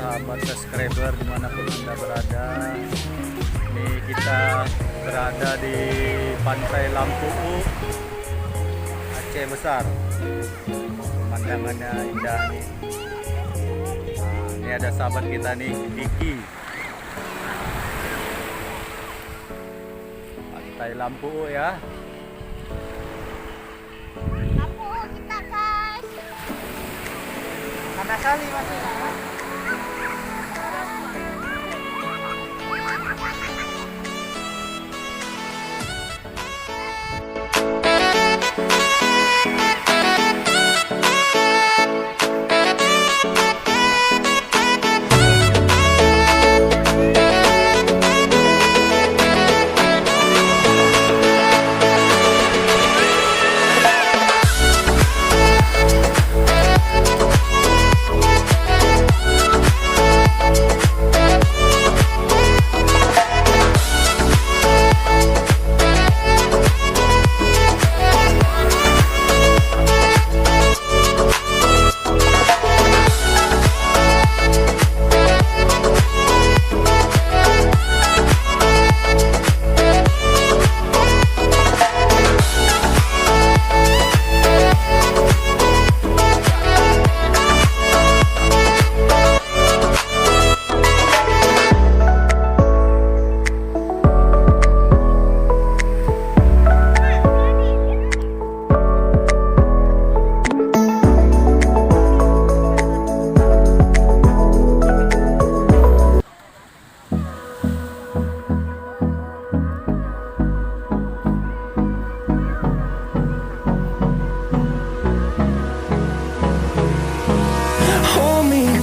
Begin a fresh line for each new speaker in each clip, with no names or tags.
sahabat subscriber dimanapun Anda berada. Ini kita berada di Pantai Lampu'u, Aceh Besar. Pemandangannya indah nih. Nah, ini ada sahabat kita nih, Diki. Pantai Lampu'u ya.
Lampu'u kita guys. Mana kali masih?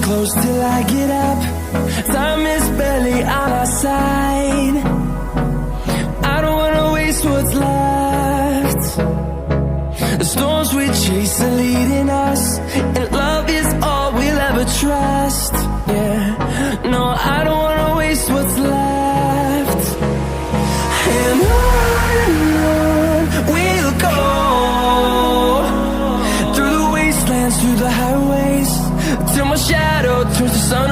Close till I get up. Time is barely on our side. I don't wanna waste what's left. The storms we chase are leading us, and love is all we'll ever trust. Yeah, no, I don't wanna waste what's left. And on we'll go, through the wastelands, through the highways, till my shadow turns to sun